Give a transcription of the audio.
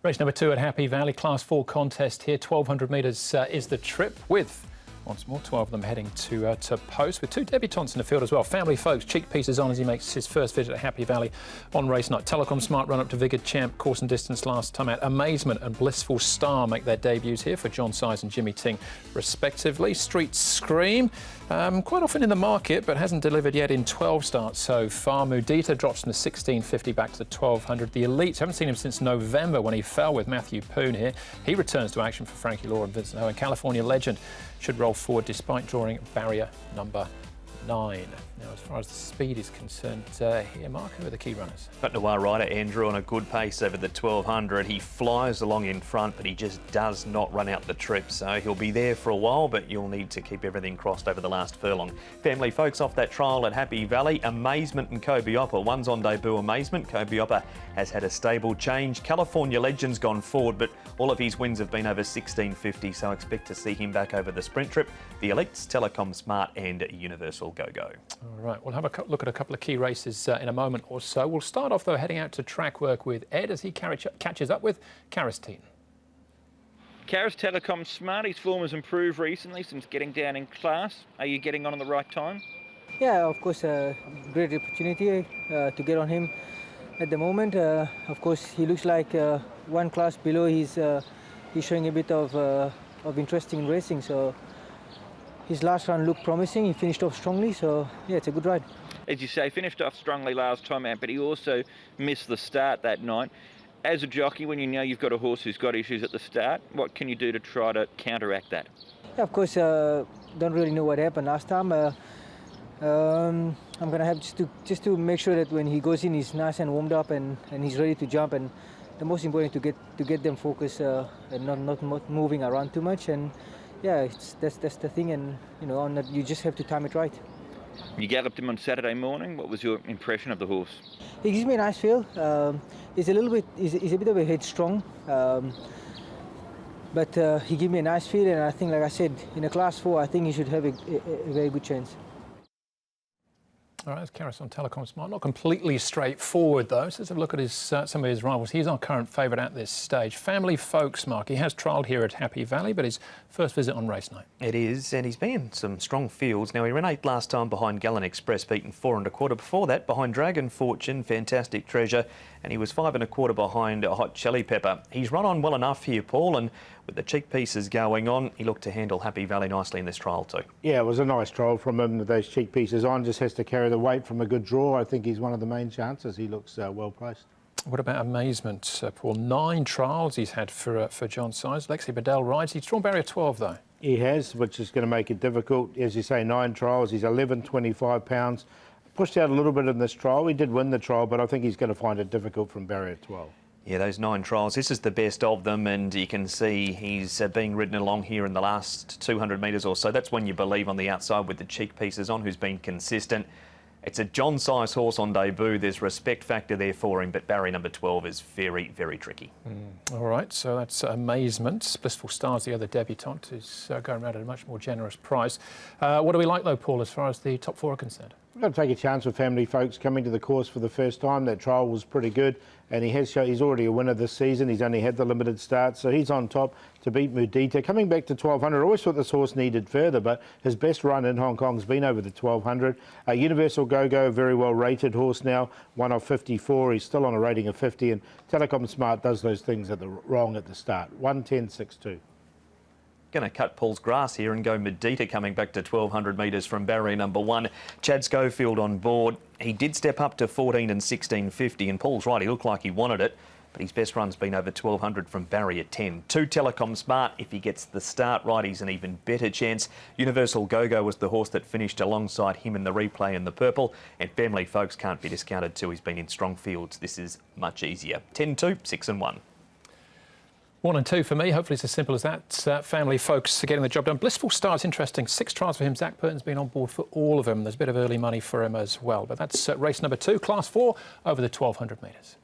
Race number 2 at Happy Valley, Class 4 contest here. 1,200 metres is the trip with, once more, 12 of them heading to post, with 2 debutants in the field as well. Family Folks, cheek pieces on as he makes his first visit at Happy Valley on race night. Telecom Smart run up to Vigor Champ, course and distance last time out. Amazement and Blissful Star make their debuts here for John Size and Jimmy Ting respectively. Street Scream, quite often in the market but hasn't delivered yet in 12 starts so far. Mudita drops from the 1650 back to the 1200. The Elites, haven't seen him since November when he fell with Matthew Poon here. He returns to action for Frankie Law and Vincent Ho. And California Legend should roll forward despite drawing barrier number 9. Now, as far as the speed is concerned, here, Mark, who are the key runners? But Noir rider Andrew on a good pace over the 1200. He flies along in front, but he just does not run out the trip. So he'll be there for a while, but you'll need to keep everything crossed over the last furlong. Family Folks off that trial at Happy Valley. Amazement and Kobeoppa. One's on debut, Amazement. Kobeoppa has had a stable change. California Legend's gone forward, but all of his wins have been over 1650, so expect to see him back over the sprint trip. The Elites, Telecom Smart and Universal Go-Go. All right, we'll have a look at a couple of key races in a moment or so. We'll start off, though, heading out to track work with Ed as he catches up with Karasteen. Karis, Telecom Smart, his form has improved recently since getting down in class. Are you getting on at the right time? Yeah, of course, great opportunity to get on him at the moment. Of course, he looks like one class below. He's showing a bit of interest in racing, so his last run looked promising. He finished off strongly, so yeah, it's a good ride. As you say, finished off strongly last time out, but he also missed the start that night. As a jockey, when you know you've got a horse who's got issues at the start, what can you do to try to counteract that? Yeah, of course, don't really know what happened last time. I'm going to have just to make sure that when he goes in, he's nice and warmed up and he's ready to jump. And the most important to get them focused and not moving around too much. And yeah, that's the thing. And you know, you just have to time it right. You galloped him on Saturday morning. What was your impression of the horse? He gives me a nice feel. He's a bit of a headstrong, but he gave me a nice feel. And I think, like I said, in a Class 4, I think he should have a very good chance. All right, that's Karis on Telecom Smart. Not completely straightforward, though. So let's have a look at some of his rivals. He's our current favourite at this stage. Family Folks, Mark. He has trialled here at Happy Valley, but his first visit on race night. It is, and he's been in some strong fields. Now, he ran 8th last time behind Gallen Express, beaten 4 1/4. Before that, behind Dragon Fortune, Fantastic Treasure, and he was 5 1/4 behind Hot Chili Pepper. He's run on well enough here, Paul, and with the cheek pieces going on, he looked to handle Happy Valley nicely in this trial too. Yeah, it was a nice trial from him with those cheek pieces on. Just has to carry the weight from a good draw. I think he's one of the main chances. He looks well placed. What about Amazement, Paul? 9 trials he's had for John Size. Lexi Bedell rides. He's drawn barrier 12, though. He has, which is going to make it difficult. As you say, 9 trials. He's 11.25 pounds. Pushed out a little bit in this trial. He did win the trial, but I think he's going to find it difficult from barrier 12. Yeah, those 9 trials, this is the best of them, and you can see he's being ridden along here in the last 200 metres or so. That's when you believe on the outside with the cheek pieces on, who's been consistent. It's a John Size horse on debut. There's respect factor there for him, but barrier number 12 is very, very tricky. All right, so that's Amazement. Blissful Star's the other debutant, who's going around at a much more generous price. What do we like, though, Paul, as far as the top 4 are concerned? We've got to take a chance with Family Folks coming to the course for the first time. That trial was pretty good, and he's already a winner this season. He's only had the limited start, so he's on top to beat Mudita. Coming back to 1200, I always thought this horse needed further, but his best run in Hong Kong's been over the 1200. Universal Go-Go, very well rated horse now, 1 of 54. He's still on a rating of 50, and Telecom Smart does those things wrong at the start. 110.62. Going to cut Paul's grass here and go Mudita coming back to 1,200 metres from barrier number 1. Chad Schofield on board. He did step up to 14 and 16.50, and Paul's right, he looked like he wanted it, but his best run's been over 1,200 from barrier 10. 2 Telecom Smart, if he gets the start right, he's an even better chance. Universal Go-Go was the horse that finished alongside him in the replay in the purple, and Family Folks can't be discounted too. He's been in strong fields. This is much easier. 10-2, 6 and 1. 1 and 2 for me. Hopefully it's as simple as that. Family Folks are getting the job done. Blissful Star's interesting. 6 trials for him. Zach Burton's been on board for all of them. There's a bit of early money for him as well. But that's race number 2, Class 4, over the 1,200 metres.